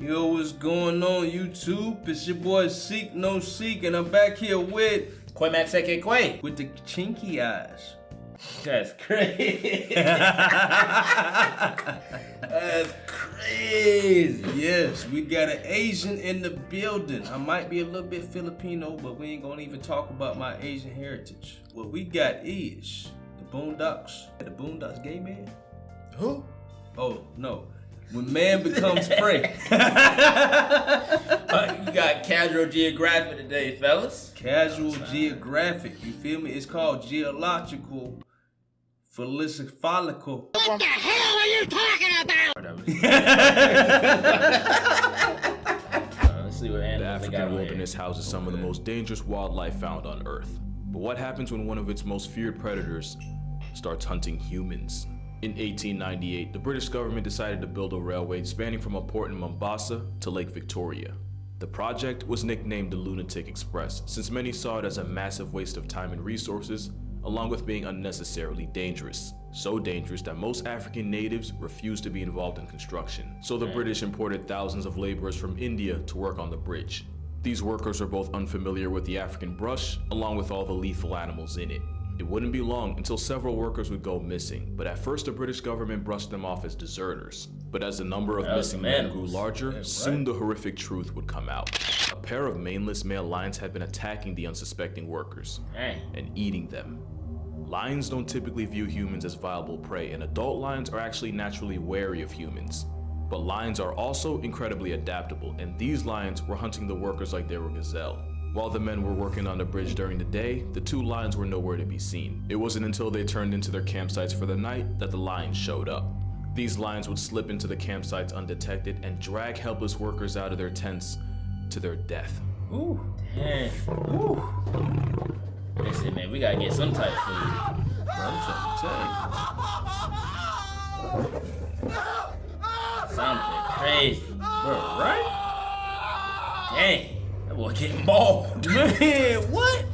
Yo, what's going on YouTube? It's your boy Seek No Seek, and I'm back here with Quay Max aka Quay. with the chinky eyes. That's crazy. That's crazy. Yes, we got an Asian in the building. I might be a little bit Filipino, but we ain't gonna even talk about my Asian heritage. What we got is the Boondocks. The Boondocks gay man? Who? Oh, no. When man becomes prey. You got Casual Geographic today, fellas. Casual Geographic, you feel me? It's called geological, philosophical. What the hell are you talking about? Let's see what The animals they got African on wilderness houses some of the most dangerous wildlife found on Earth. But what happens when one of its most feared predators starts hunting humans? In 1898, the British government decided to build a railway spanning from a port in Mombasa to Lake Victoria. The project was nicknamed the Lunatic Express, since many saw it as a massive waste of time and resources, along with being unnecessarily dangerous. So dangerous that most African natives refused to be involved in construction. So the British imported thousands of laborers from India to work on the bridge. These workers are both unfamiliar with the African brush, along with all the lethal animals in it. It wouldn't be long until several workers would go missing, but at first the British government brushed them off as deserters. But as the number of missing men grew larger, soon the horrific truth would come out. A pair of maneless male lions had been attacking the unsuspecting workers and eating them. Lions don't typically view humans as viable prey, and adult lions are actually naturally wary of humans. But lions are also incredibly adaptable, and these lions were hunting the workers like they were gazelle. While the men were working on the bridge during the day, the two lions were nowhere to be seen. It wasn't until they turned into their campsites for the night that the lions showed up. These lions would slip into the campsites undetected and drag helpless workers out of their tents to their death. Ooh, dang. Ooh. Listen, man, we gotta get some type of food. I'm trying to tell you. Something crazy. Bro, right? Dang. That boy getting mauled. Man, what?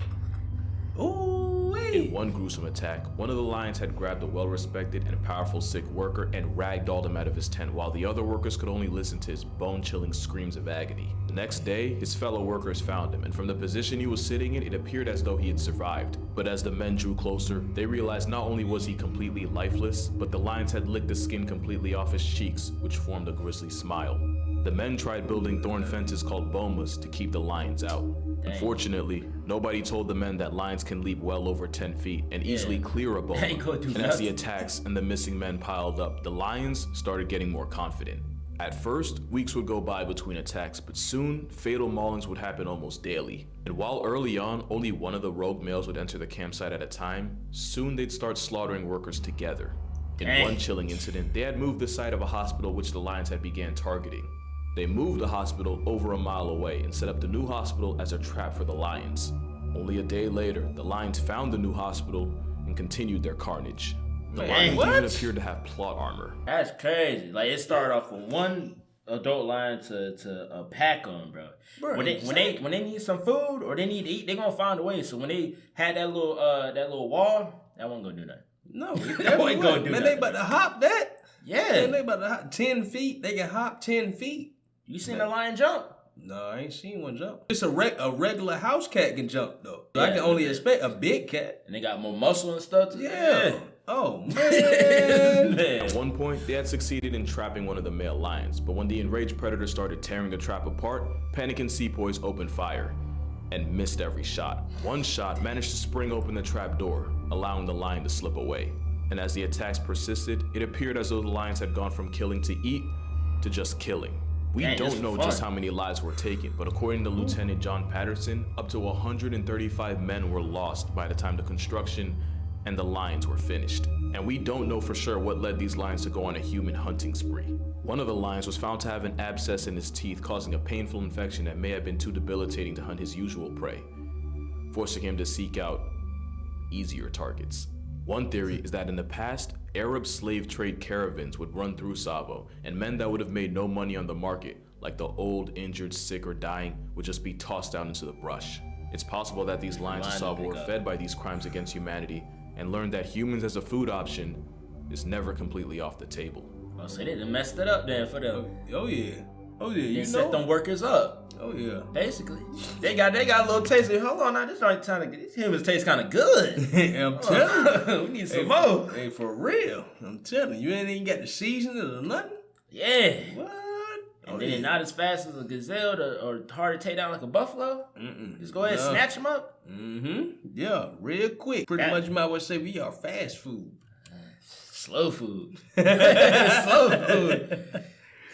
Ooh, In wait. one gruesome attack, one of the lions had grabbed a well-respected and powerful sick worker and ragdolled him out of his tent, while the other workers could only listen to his bone-chilling screams of agony. The next day, his fellow workers found him, and from the position he was sitting in, it appeared as though he had survived. But as the men drew closer, they realized not only was he completely lifeless, but the lions had licked the skin completely off his cheeks, which formed a grisly smile. The men tried building thorn fences called bomas to keep the lions out. Unfortunately, nobody told the men that lions can leap well over 10 feet and easily clear a boma. And as the attacks and the missing men piled up, the lions started getting more confident. At first, weeks would go by between attacks, but soon, fatal maulings would happen almost daily. And while early on, only one of the rogue males would enter the campsite at a time, soon they'd start slaughtering workers together. In one chilling incident, they had moved the site of a hospital which the lions had began targeting. They moved the hospital over a mile away and set up the new hospital as a trap for the lions. Only a day later, the lions found the new hospital and continued their carnage. The lions even appeared to have plot armor. That's crazy. Like, it started off with one adult lion to a pack on, bro. When they need some food or they need to eat, they gonna find a way. So when they had that little wall, that wasn't gonna do nothing. No, That wasn't gonna do man, nothing. they about to hop that. Yeah. Man, they about to hop 10 feet. They can hop 10 feet. You seen a lion jump? No, I ain't seen one jump. It's a regular house cat can jump though. I can Yeah, only expect a big cat. And they got more muscle and stuff too. Yeah. Oh man. At one point, they had succeeded in trapping one of the male lions, but when the enraged predator started tearing the trap apart, panicking sepoys opened fire and missed every shot. One shot managed to spring open the trap door, allowing the lion to slip away. And as the attacks persisted, it appeared as though the lions had gone from killing to eat to just killing. We don't know just how many lives were taken, but according to Lieutenant John Patterson, up to 135 men were lost by the time the construction and the lions were finished. And we don't know for sure what led these lions to go on a human hunting spree. One of the lions was found to have an abscess in his teeth, causing a painful infection that may have been too debilitating to hunt his usual prey, forcing him to seek out easier targets. One theory is that in the past, Arab slave trade caravans would run through Savo, and men that would have made no money on the market, like the old, injured, sick, or dying, would just be tossed down into the brush. It's possible that these lions of Savo were fed by these crimes against humanity and learned that humans as a food option is never completely off the table. Oh, so they done messed it up then for them. Oh yeah. Oh yeah, you and set them workers up. Oh yeah. Basically, they got a little taste. Hold on, now this right trying to get these humans taste kind of good. I'm telling you, we need some more. Hey, for real. I'm telling you, ain't even got the seasoning or nothing. Yeah. What? And then not as fast as a gazelle or hard to take down like a buffalo. Just go ahead and snatch them up. Yeah, real quick. Pretty much you might well say we are fast food. Slow food. Slow food.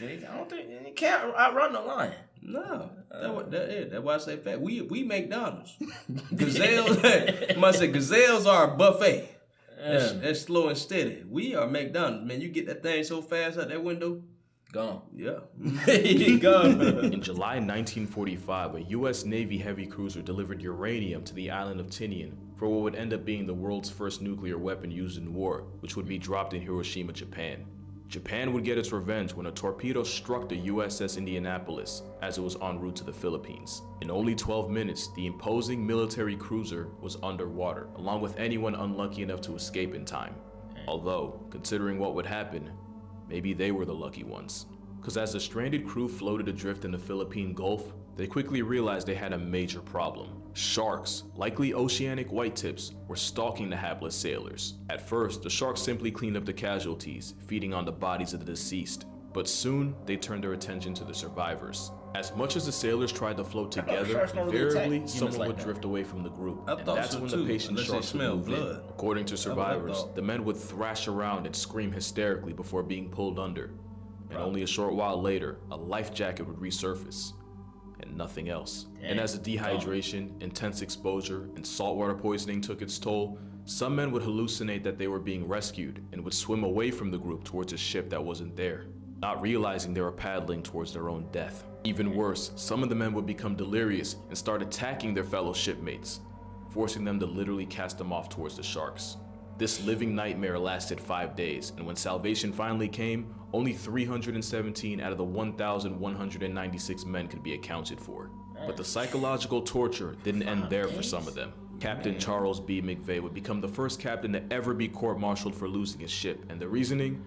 I don't think you can't outrun the lion. No, that's why I say fast. We McDonald's. Gazelles, must say gazelles are a buffet. That's slow and steady. We are McDonald's, man. You get that thing so fast out that window. Gone. Yeah. Gone. In July 1945, a U.S. Navy heavy cruiser delivered uranium to the island of Tinian for what would end up being the world's first nuclear weapon used in war, which would be dropped in Hiroshima, Japan. Japan would get its revenge when a torpedo struck the USS Indianapolis as it was en route to the Philippines. In only 12 minutes, the imposing military cruiser was underwater, along with anyone unlucky enough to escape in time. Although, considering what would happen, maybe they were the lucky ones. Because as the stranded crew floated adrift in the Philippine Gulf, they quickly realized they had a major problem. Sharks, likely oceanic whitetips, were stalking the hapless sailors. At first, the sharks simply cleaned up the casualties, feeding on the bodies of the deceased. But soon, they turned their attention to the survivors. As much as the sailors tried to float together, invariably someone would drift away from the group. And that's when the patient sharks would move in. According to survivors, the men would thrash around and scream hysterically before being pulled under. And only a short while later, a life jacket would resurface. And nothing else. And as the dehydration, intense exposure, and saltwater poisoning took its toll, some men would hallucinate that they were being rescued and would swim away from the group towards a ship that wasn't there, not realizing they were paddling towards their own death. Even worse, some of the men would become delirious and start attacking their fellow shipmates, forcing them to literally cast them off towards the sharks. This living nightmare lasted 5 days, and when salvation finally came, only 317 out of the 1,196 men could be accounted for. But the psychological torture didn't end there for some of them. Captain Charles B. McVeigh would become the first captain to ever be court-martialed for losing his ship, and the reasoning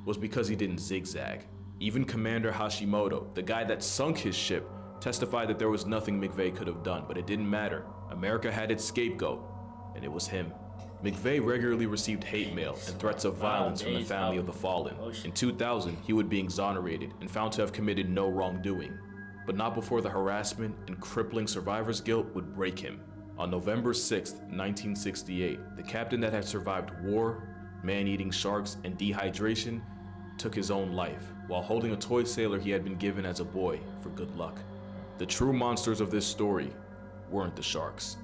was because he didn't zigzag. Even Commander Hashimoto, the guy that sunk his ship, testified that there was nothing McVeigh could have done, but it didn't matter. America had its scapegoat, and it was him. McVeigh regularly received hate mail and threats of violence from the family of the fallen. In 2000, he would be exonerated and found to have committed no wrongdoing, but not before the harassment and crippling survivor's guilt would break him. On November 6, 1968, the captain that had survived war, man-eating sharks, and dehydration took his own life while holding a toy sailor he had been given as a boy for good luck. The true monsters of this story weren't the sharks.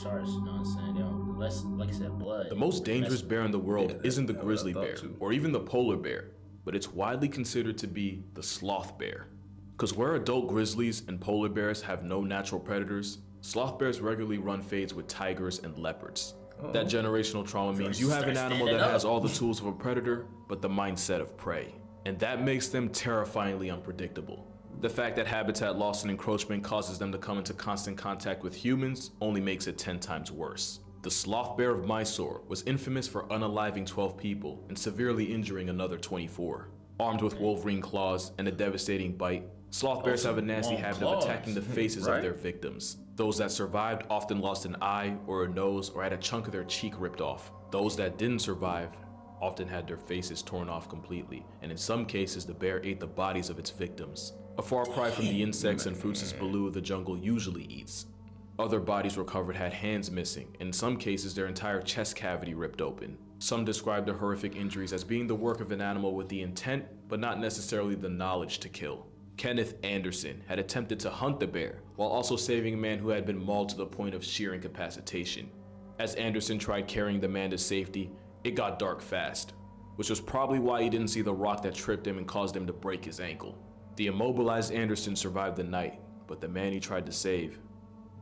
Sharks, you know what I'm saying? They don't, less, like I said, blood. The most dangerous bear in the world isn't the grizzly bear or even the polar bear, but it's widely considered to be the sloth bear. Because where adult grizzlies and polar bears have no natural predators, sloth bears regularly run fades with tigers and leopards. That generational trauma means you have an animal that has all the tools of a predator, but the mindset of prey. And that makes them terrifyingly unpredictable. The fact that habitat loss and encroachment causes them to come into constant contact with humans only makes it 10 times worse. The sloth bear of Mysore was infamous for unaliving 12 people and severely injuring another 24. Armed with wolverine claws and a devastating bite, sloth bears have a nasty habit of attacking the faces of their victims. Those that survived often lost an eye or a nose or had a chunk of their cheek ripped off. Those that didn't survive often had their faces torn off completely, and in some cases the bear ate the bodies of its victims. A far cry from the insects and fruits this Baloo of the jungle usually eats. Other bodies recovered had hands missing, and in some cases their entire chest cavity ripped open. Some described the horrific injuries as being the work of an animal with the intent, but not necessarily the knowledge to kill. Kenneth Anderson had attempted to hunt the bear, while also saving a man who had been mauled to the point of sheer incapacitation. As Anderson tried carrying the man to safety, it got dark fast, which was probably why he didn't see the rock that tripped him and caused him to break his ankle. The immobilized Anderson survived the night, but the man he tried to save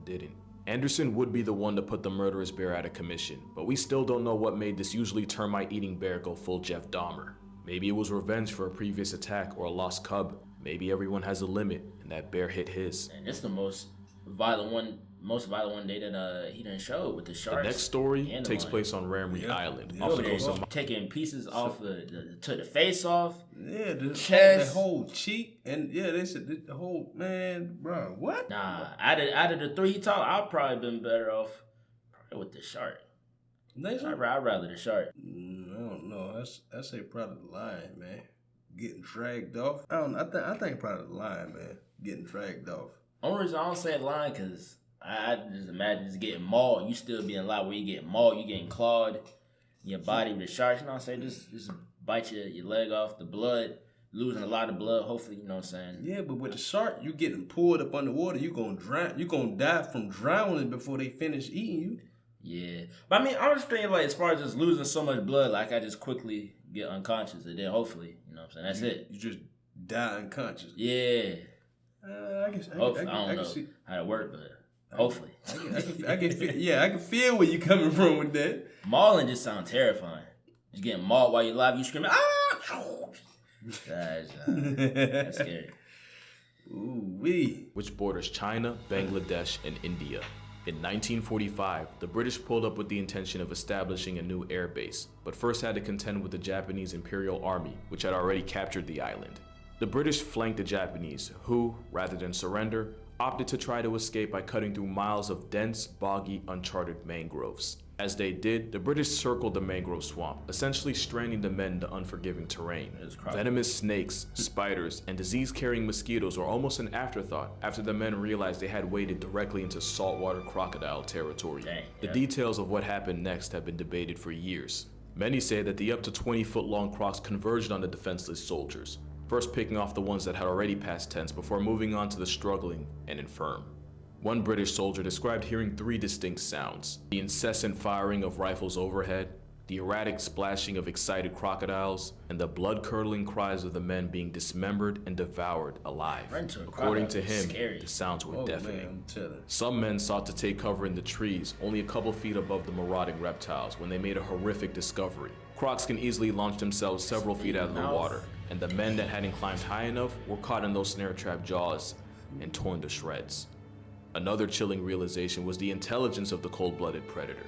didn't. Anderson would be the one to put the murderous bear out of commission, but we still don't know what made this usually termite-eating bear go full Jeff Dahmer. Maybe it was revenge for a previous attack or a lost cub. Maybe everyone has a limit, and that bear hit his. And it's the most violent one most violent one he didn't show with the sharks. The next story and the takes lion. place on Ramree Island. Off of there, taking pieces off took the face off. Yeah, the chest, the whole cheek, and yeah, they said the whole man, bro. What? Nah, out of the 3 he talked, I'd probably been better off with the shark. I'd rather the shark. I don't know. I say probably the lion, man. Getting dragged off. I think probably the lion, man. Getting dragged off. Only reason I don't say lion because I just imagine just getting mauled. You still being alive where you getting mauled, you getting clawed in your body with the sharks. You know what I'm saying? Just bite your leg off, the blood, losing a lot of blood. Hopefully, you know what I'm saying? Yeah, but with the shark, you getting pulled up underwater. You gonna drown. You gonna die from drowning before they finish eating you. Yeah, but I mean, I was thinking like as far as just losing so much blood, like I just quickly get unconscious and then hopefully, you know what I'm saying? That's it. You just die unconscious. Yeah. I guess. I don't know how it works, but hopefully. I can feel, I can feel where you coming from with that. Mauling just sounds terrifying. Just getting mauled while you're alive, you screaming, ah! That's scary. Ooh-wee. Which borders China, Bangladesh, and India. In 1945, the British pulled up with the intention of establishing a new air base, but first had to contend with the Japanese Imperial Army, which had already captured the island. The British flanked the Japanese, who, rather than surrender, opted to try to escape by cutting through miles of dense, boggy, uncharted mangroves. As they did, the British circled the mangrove swamp, essentially stranding the men in the unforgiving terrain. Venomous snakes, spiders, and disease-carrying mosquitoes were almost an afterthought after the men realized they had waded directly into saltwater crocodile territory. The details of what happened next have been debated for years. Many say that the up to 20-foot-long crocs converged on the defenseless soldiers, first picking off the ones that had already passed tense before moving on to the struggling and infirm. One British soldier described hearing 3 distinct sounds: the incessant firing of rifles overhead, the erratic splashing of excited crocodiles, and the blood-curdling cries of the men being dismembered and devoured alive. According to him, the sounds were deafening. Some men sought to take cover in the trees, only a couple feet above the marauding reptiles, when they made a horrific discovery. Crocs can easily launch themselves several feet out of the water, and the men that hadn't climbed high enough were caught in those snare trap jaws and torn to shreds. Another chilling realization was the intelligence of the cold-blooded predator.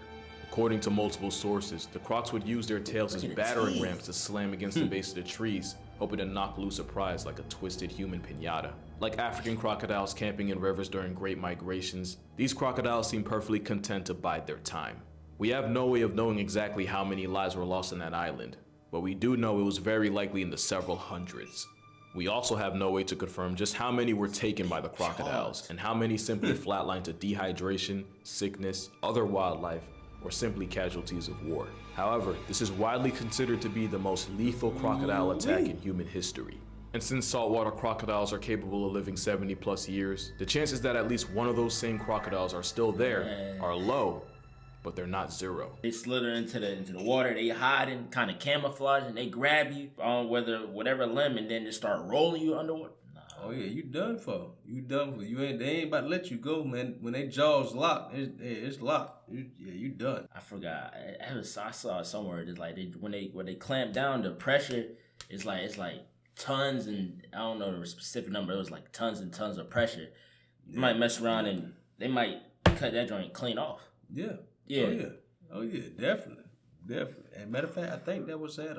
According to multiple sources, the crocs would use their tails as battering rams to slam against the base of the trees, hoping to knock loose a prize like a twisted human piñata. Like African crocodiles camping in rivers during great migrations, these crocodiles seem perfectly content to bide their time. We have no way of knowing exactly how many lives were lost on that island, but we do know it was very likely in the several hundreds. We also have no way to confirm just how many were taken by the crocodiles and how many simply flatlined to dehydration, sickness, other wildlife, or simply casualties of war. However, this is widely considered to be the most lethal crocodile attack in human history. And since saltwater crocodiles are capable of living 70+ years, the chances that at least one of those same crocodiles are still there are low, but they're not zero. They slither into the water, they hide and kind of camouflage, and they grab you on whatever limb, and then they start rolling you underwater. Nah. Oh yeah, you done for. You done for. They ain't about to let you go, man. When they jaws locked, it's locked. You done. I forgot. I saw it somewhere. It's like when they clamp down, the pressure is like tons, and I don't know the specific number. It was like tons and tons of pressure. You might mess around and they might cut that joint clean off. Yeah. Yeah. Oh yeah, definitely. And matter of fact, I think that was at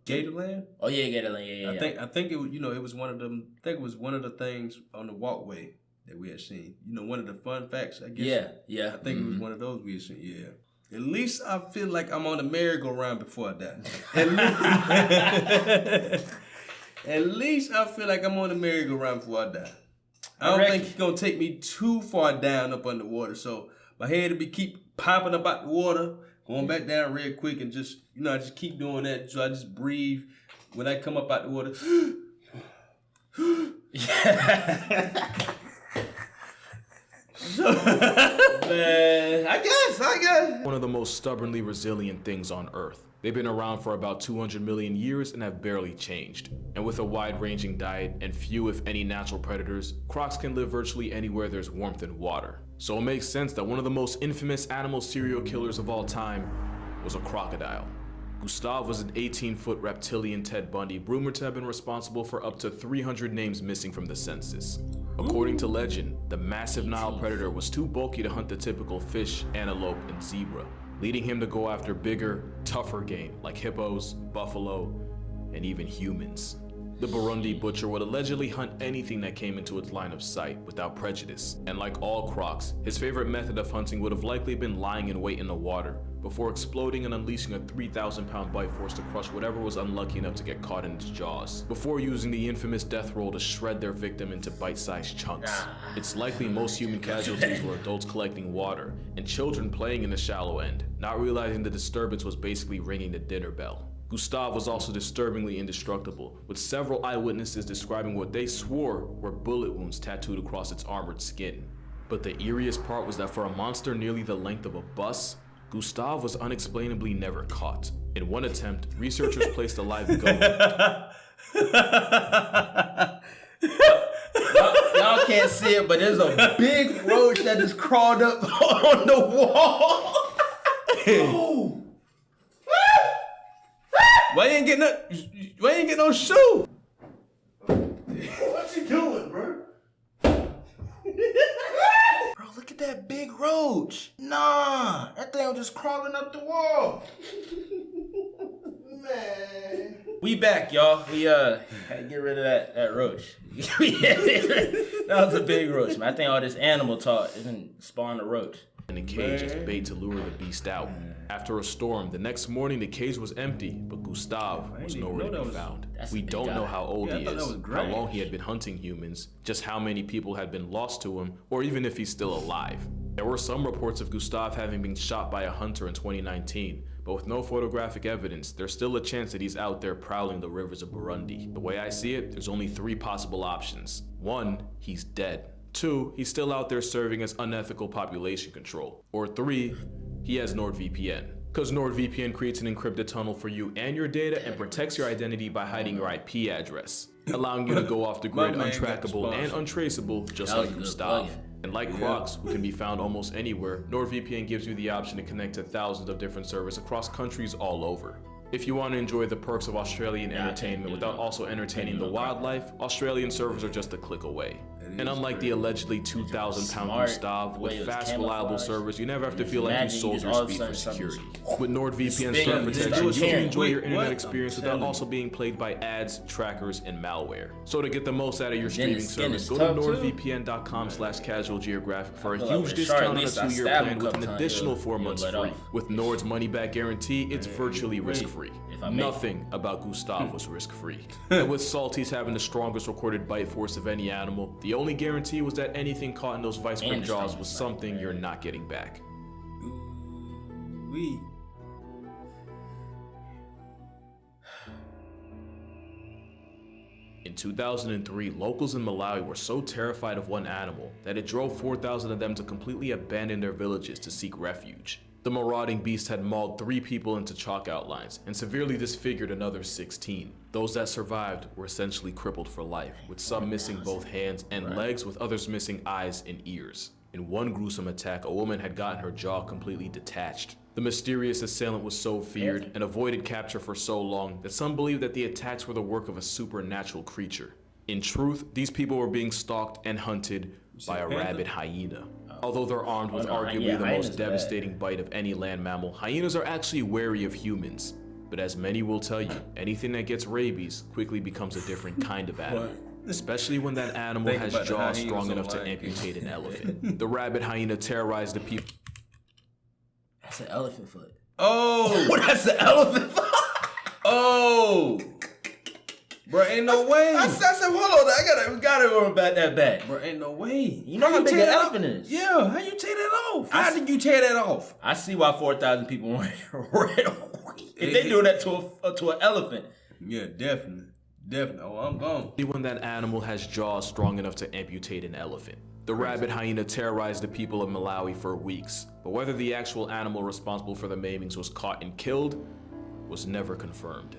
Gatorland. Oh yeah, Gatorland. Yeah. I think it was, it was one of them. I think it was one of the things on the walkway that we had seen. One of the fun facts, I guess. Yeah. I think it was one of those we had seen. Yeah. At least I feel like I'm on a merry-go-round before I die. At least I feel like I'm on a merry-go-round before I die. I don't think he's gonna take me too far down up underwater, so my head will be keep popping up out the water, going back down real quick, and just I just keep doing that. So I just breathe when I come up out the water. Man, I guess. One of the most stubbornly resilient things on Earth. They've been around for about 200 million years and have barely changed. And with a wide-ranging diet and few if any natural predators, crocs can live virtually anywhere there's warmth and water. So it makes sense that one of the most infamous animal serial killers of all time was a crocodile. Gustav was an 18-foot reptilian Ted Bundy, rumored to have been responsible for up to 300 names missing from the census. According to legend, the massive Nile predator was too bulky to hunt the typical fish, antelope, and zebra, leading him to go after bigger, tougher game like hippos, buffalo, and even humans. The Burundi butcher would allegedly hunt anything that came into its line of sight without prejudice, and like all crocs, his favorite method of hunting would have likely been lying in wait in the water before exploding and unleashing a 3,000-pound bite force to crush whatever was unlucky enough to get caught in its jaws, before using the infamous death roll to shred their victim into bite-sized chunks. It's likely most human casualties were adults collecting water and children playing in the shallow end, not realizing the disturbance was basically ringing the dinner bell. Gustave was also disturbingly indestructible, with several eyewitnesses describing what they swore were bullet wounds tattooed across its armored skin. But the eeriest part was that for a monster nearly the length of a bus, Gustave was unexplainably never caught. In one attempt, researchers placed a live goat. Y'all can't see it, but there's a big roach that just crawled up on the wall. Oh. Why you ain't getting no shoe? What you doing, bro? Bro, look at that big roach. Nah, that thing was just crawling up the wall. Man. We back, y'all. We had to get rid of that roach. That was a big roach, man. I think all this animal talk isn't spawn a roach. In a cage as bait to lure the beast out. After a storm, the next morning the cage was empty, but Gustave was nowhere to be found. We don't know how old he is, how long he had been hunting humans, just how many people had been lost to him, or even if he's still alive. There were some reports of Gustave having been shot by a hunter in 2019, but with no photographic evidence, there's still a chance that he's out there prowling the rivers of Burundi. The way I see it, there's only 3 possible options. 1, he's dead. 2, he's still out there serving as unethical population control. Or 3, he has NordVPN. Because NordVPN creates an encrypted tunnel for you and your data and protects your identity by hiding your IP address, allowing you to go off the grid untrackable and untraceable, just like Gustave. And like Crocs, who can be found almost anywhere, NordVPN gives you the option to connect to thousands of different servers across countries all over. If you want to enjoy the perks of Australian entertainment without also entertaining the wildlife, Australian servers are just a click away. And unlike the allegedly 2,000-pound Gustave, with fast, reliable servers, you never have to feel like you sold your speed for security. With NordVPN's threat protection, you can enjoy your internet experience without also being plagued by ads, trackers, and malware. So to get the most out of your streaming service, go to nordvpn.com/casualgeographic for a huge discount on a 2-year plan with an additional 4 months free. With Nord's money-back guarantee, it's virtually risk-free. Nothing about Gustave was risk-free. And with Salties having the strongest recorded bite force of any animal, the only guarantee was that anything caught in those vice grip jaws was something you're not getting back. We. In 2003, locals in Malawi were so terrified of one animal that it drove 4,000 of them to completely abandon their villages to seek refuge. The marauding beast had mauled 3 people into chalk outlines and severely disfigured another 16. Those that survived were essentially crippled for life, with some missing both hands and legs, with others missing eyes and ears. In one gruesome attack, a woman had gotten her jaw completely detached. The mysterious assailant was so feared and avoided capture for so long that some believe that the attacks were the work of a supernatural creature. In truth, these people were being stalked and hunted by a rabid hyena. Although they're armed with arguably the most devastating bite of any land mammal, hyenas are actually wary of humans. But as many will tell you, anything that gets rabies quickly becomes a different kind of animal. Especially when that animal has jaws strong enough to amputate an elephant. The rabid hyena terrorized the people. That's an elephant foot. Oh! That's an elephant foot! Oh! Bro, ain't no way. I said, hold on, we gotta go about that back. Bro, ain't no way. You know how big an elephant is? Yeah, how you tear that off? How did you tear that off? I see why 4,000 people weren't if they do that to an elephant. Yeah, definitely. Oh, I'm gone. When that animal has jaws strong enough to amputate an elephant. The rabid hyena terrorized the people of Malawi for weeks, but whether the actual animal responsible for the maimings was caught and killed was never confirmed.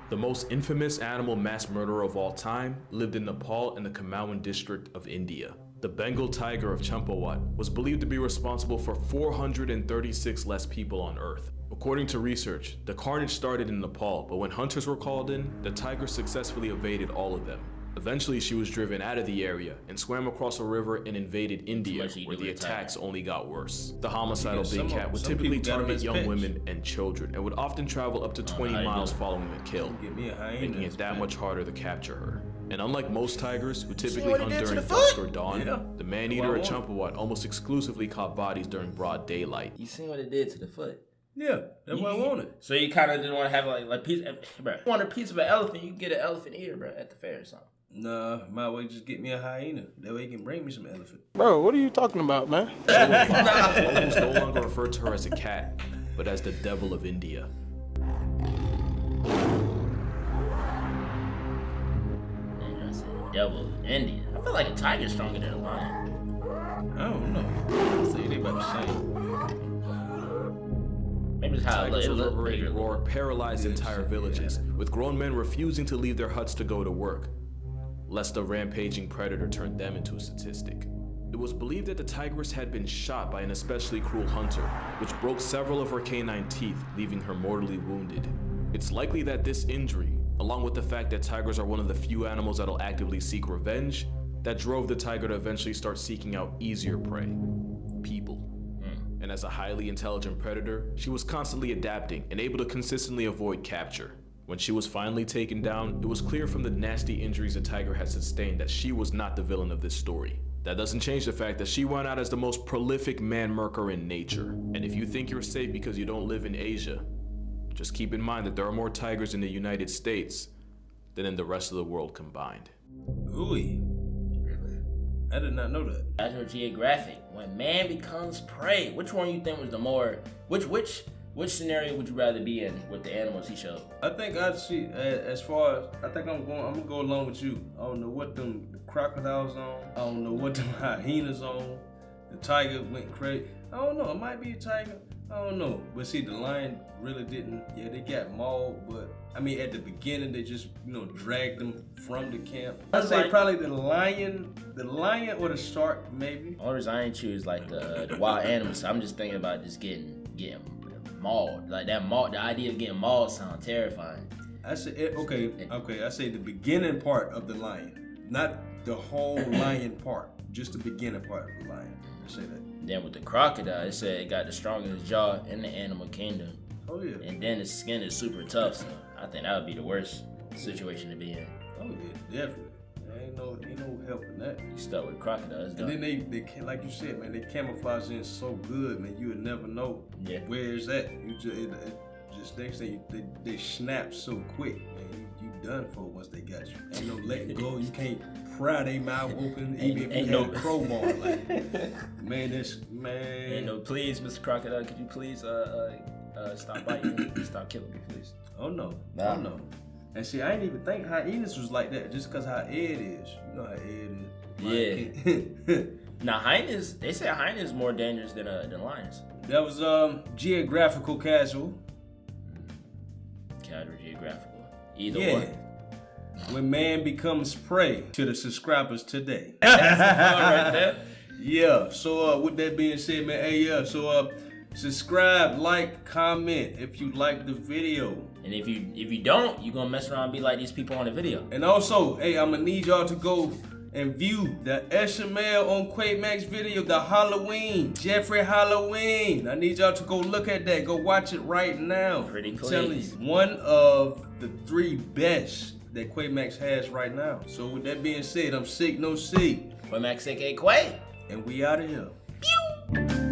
The most infamous animal mass murderer of all time lived in Nepal in the Kumaon district of India. The Bengal tiger of Champawat was believed to be responsible for 436 less people on Earth. According to research, the carnage started in Nepal, but when hunters were called in, the tiger successfully evaded all of them. Eventually, she was driven out of the area and swam across a river and invaded India, where the attacks only got worse. The homicidal big cat would typically target young women and children and would often travel up to 20 miles following a kill, making it that much harder to capture her. And unlike most tigers, who typically hunt during dusk or dawn, the man-eater at Champawat almost exclusively caught bodies during broad daylight. You seen what it did to the foot? Yeah, that's what I wanted. So you kind of didn't want to have like piece, bro. You want a piece of an elephant? You can get an elephant ear, bro, at the fair or something. Nah, might way just get me a hyena. That way you can bring me some elephant. Bro, what are you talking about, man? Locals no longer refer to her as a cat, but as the devil of India. Devil of India. I feel like a tiger's stronger than a lion. I don't know. See, they about the same. Maybe it's how Tiger's reverberating roar paralyzed entire villages, with grown men refusing to leave their huts to go to work, lest the rampaging predator turned them into a statistic. It was believed that the tigress had been shot by an especially cruel hunter, which broke several of her canine teeth, leaving her mortally wounded. It's likely that this injury, along with the fact that tigers are one of the few animals that'll actively seek revenge, that drove the tiger to eventually start seeking out easier prey, people. And as a highly intelligent predator, she was constantly adapting and able to consistently avoid capture. When she was finally taken down, it was clear from the nasty injuries the tiger had sustained that she was not the villain of this story. That doesn't change the fact that she went out as the most prolific man-murker in nature. And if you think you're safe because you don't live in Asia, just keep in mind that there are more tigers in the United States than in the rest of the world combined. Ooh. I did not know that. National Geographic. When man becomes prey, which one you think was the more? Which scenario would you rather be in with the animals he showed? I think I'd see as far as I'm gonna go along with you. I don't know what them crocodiles on. I don't know what them hyenas on. The tiger went crazy. I don't know. It might be a tiger. I don't know. But see, the lion really didn't. Yeah, they got mauled, but I mean, at the beginning, they just dragged them from the camp. I'd say probably the lion or the shark, maybe. Only reason I ain't choose like the wild animals. I'm just thinking about just getting mauled. Like that mauled. The idea of getting mauled sounds terrifying. I say okay. I say the beginning part of the lion, not the whole lion part, just the beginning part of the lion. I say that. Then with the crocodile, it said it got the strongest jaw in the animal kingdom. Oh yeah. And then its skin is super tough, so I think that would be the worst situation to be in. Oh yeah, definitely. Ain't no helping that. You stuck with crocodiles. And then they like you said, man, they camouflage in so good, man. You would never know where is that. You just next thing they snap so quick, man. You done for once they got you. Ain't no letting go. You can't pry their mouth open, even if you had a crowbar. Like, man, Ain't no, please, Mr. Crocodile, could you please stop biting me? Stop killing me, please. Oh no. Nah. Oh no. And see, I didn't even think hyenas was like that, just because how Ed is. You know how Ed is. Yeah. Now hyenas, they say hyenas more dangerous than lions. That was geographical casual. Casual geographical. Either yeah. one. When man becomes prey to the subscribers today. That's the fun right there. Yeah. So with that being said, man, hey, yeah. So subscribe, like, comment if you like the video. And if you don't, you're gonna mess around and be like these people on the video. And also, hey, I'm gonna need y'all to go and view the SML on Quaymax video, the Halloween, Jeffrey Halloween. I need y'all to go look at that. Go watch it right now. Pretty I'm please. telling you, one of the 3 best that Quaymax has right now. So with that being said, I'm sick, no sick. Quaymax, aka Quay. And we out of here. Pew!